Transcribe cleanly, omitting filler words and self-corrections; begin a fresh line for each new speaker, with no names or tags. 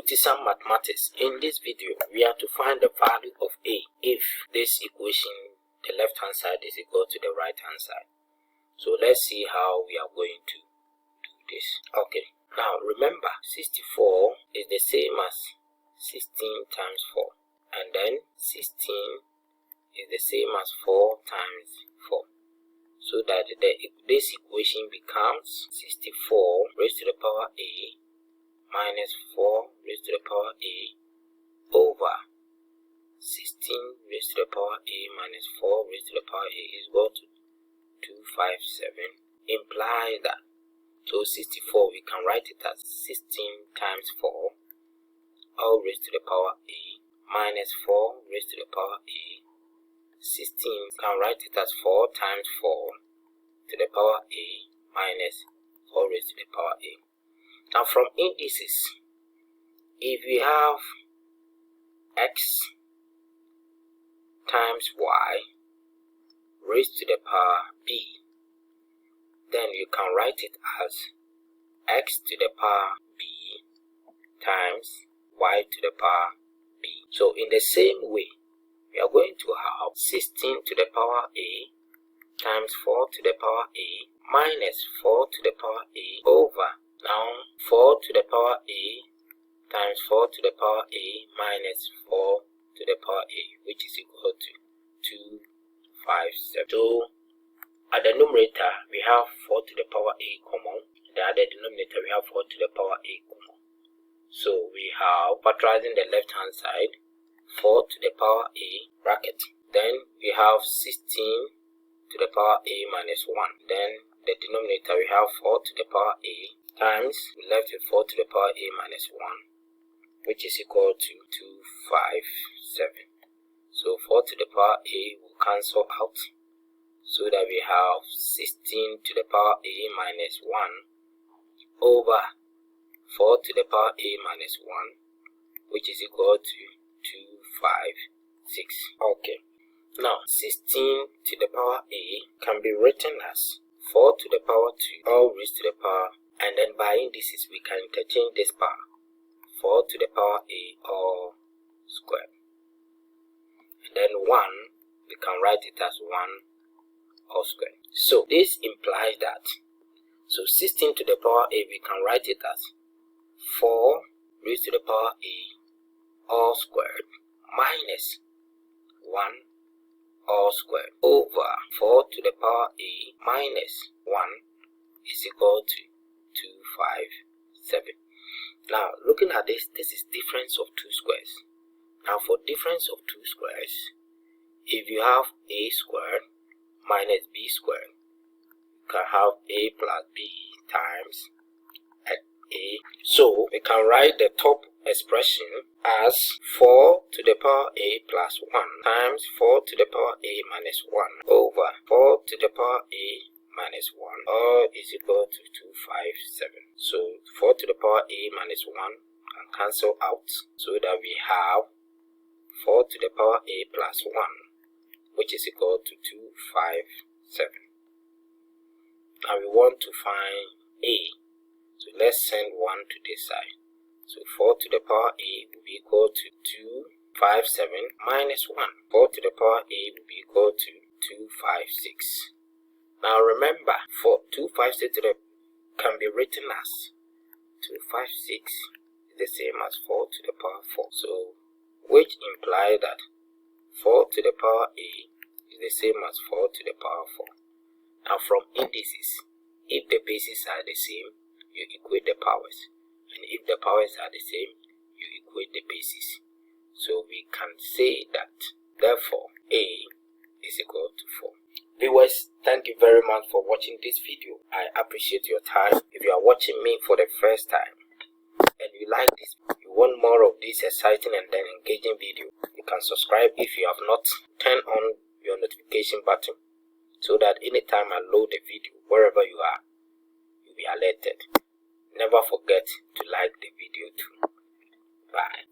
to some mathematics. In this video, we are to find the value of a if this equation, the left hand side is equal to the right hand side. So let's see how we are going to do this. Okay, now remember 64 is the same as 16 times 4, and then 16 is the same as 4 times 4. So that this equation becomes 64 raised to the power a minus 4 raised to the power a over 16 raised to the power a minus 4 raised to the power a is equal to 257. Imply that, so 64 we can write it as 16 times 4 all raised to the power a minus 4 raised to the power a. 16 can write it as 4 times 4 to the power a minus 4 raised to the power a. Now from indices, if we have x times y raised to the power b, then you can write it as x to the power b times y to the power b. So in the same way, we are going to have 16 to the power a times 4 to the power a minus 4 to the power a over, now 4 to the power a times 4 to the power a minus 4 to the power a, which is equal to 257. So at the numerator we have 4 to the power a common, at the denominator we have 4 to the power a common. So we have factorizing the left hand side, 4 to the power a bracket, then we have 16 to the power a minus 1, then the denominator we have 4 to the power a times, we left with 4 to the power a minus 1, which is equal to 257. So 4 to the power a will cancel out, so that we have 16 to the power a minus 1 over 4 to the power a minus 1, which is equal to 256. Okay, now 16 to the power a can be written as 4 to the power 2 all raised to the power, and then by indices we can interchange this power, 4 to the power a all squared, and then 1 we can write it as 1 all squared. So this implies that, so 16 to the power a we can write it as 4 raised to the power a all squared minus 1 all squared over 4 to the power a minus 1 is equal to 257. Now looking at this, this is difference of two squares. Now for difference of two squares, if you have a squared minus b squared, you can have a plus b times a. So we can write the top expression as 4 to the power a plus 1 times 4 to the power a minus 1 over 4 to the power a minus 1, all is equal to 257. So 4 to the power a minus 1 can cancel out, so that we have 4 to the power a plus 1, which is equal to 257. Now we want to find a, so let's send 1 to this side. So 4 to the power a will be equal to 257 minus 1. 4 to the power a will be equal to 256. Now remember, for 256 can be written as 256 is the same as 4 to the power 4. So which implies that 4 to the power a is the same as 4 to the power 4. Now from indices, if the bases are the same, you equate the powers. And if the powers are the same, you equate the bases. So we can say that, therefore, a is equal to 4. Viewers, thank you very much for watching this video. I appreciate your time. If you are watching me for the first time, and you like this, you want more of this exciting and then engaging video, you can subscribe if you have not. Turn on your notification button, so that anytime I load a video, wherever you are, you'll be alerted. Never forget to like the video too. Bye.